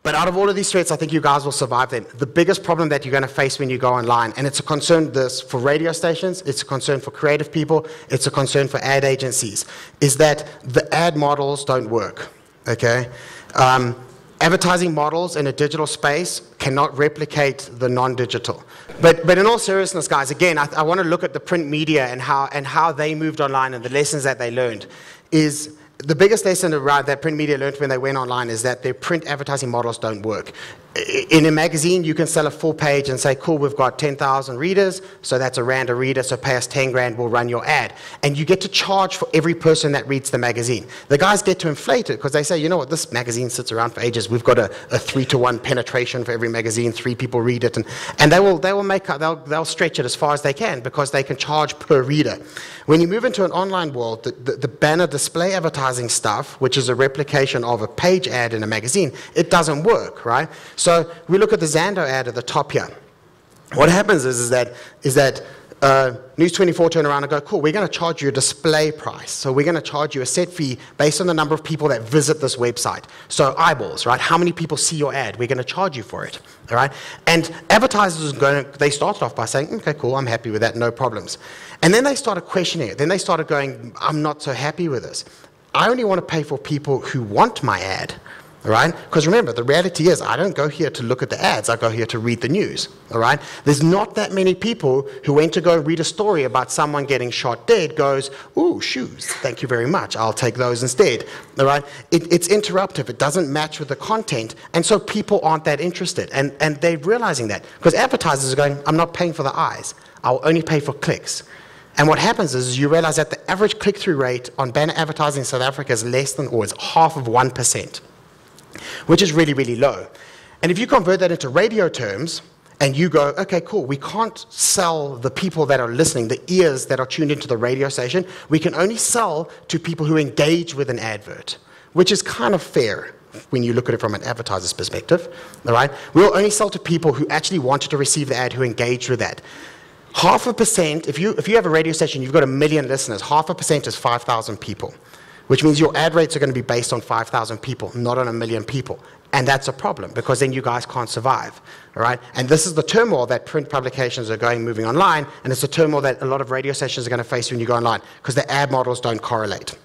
But out of all of these threats, I think you guys will survive them. The biggest problem that you're going to face when you go online, and it's a concern for radio stations, it's a concern for creative people, it's a concern for ad agencies, is that the ad models don't work, okay? Advertising models in a digital space cannot replicate the non-digital. But in all seriousness, guys, again, I want to look at the print media and how they moved online and the lessons that they learned. Is the biggest lesson that print media learned when they went online is that their print advertising models don't work. In a magazine, you can sell a full page and say, cool, we've got 10,000 readers, so that's R1 a reader, so pay us 10 grand, we'll run your ad. And you get to charge for every person that reads the magazine. The guys get to inflate it because they say, you know what, this magazine sits around for ages. We've got a 3-to-1 penetration for every magazine, 3 people read it, and they'll stretch it as far as they can because they can charge per reader. When you move into an online world, the banner display advertising stuff, which is a replication of a page ad in a magazine, it doesn't work, right? So we look at the Zando ad at the top here. What happens is that News24 turn around and go, cool, we're going to charge you a display price. So we're going to charge you a set fee based on the number of people that visit this website. So eyeballs, right? How many people see your ad? We're going to charge you for it, all right? And advertisers they started off by saying, okay, cool, I'm happy with that, no problems. And then they started questioning it. Then they started going, I'm not so happy with this. I only want to pay for people who want my ad. All right? Because remember, the reality is I don't go here to look at the ads. I go here to read the news. All right? There's not that many people who went to go read a story about someone getting shot dead goes, ooh, shoes, thank you very much. I'll take those instead. All right? It's interruptive. It doesn't match with the content. And so people aren't that interested. And they're realizing that. Because advertisers are going, I'm not paying for the eyes. I'll only pay for clicks. And what happens is you realize that the average click-through rate on banner advertising in South Africa is less than, or is half of 1%. Which is really, really low. And if you convert that into radio terms, and you go, okay, cool, we can't sell the people that are listening, the ears that are tuned into the radio station, we can only sell to people who engage with an advert, which is kind of fair when you look at it from an advertiser's perspective, all right? We'll only sell to people who actually wanted to receive the ad, who engaged with that. 0.5%, if you have a radio station, you've got 1 million listeners, 0.5% is 5,000 people. Which means your ad rates are going to be based on 5,000 people, not on 1 million people. And that's a problem, because then you guys can't survive, all right? And this is the turmoil that print publications are moving online, and it's the turmoil that a lot of radio stations are going to face when you go online, because the ad models don't correlate.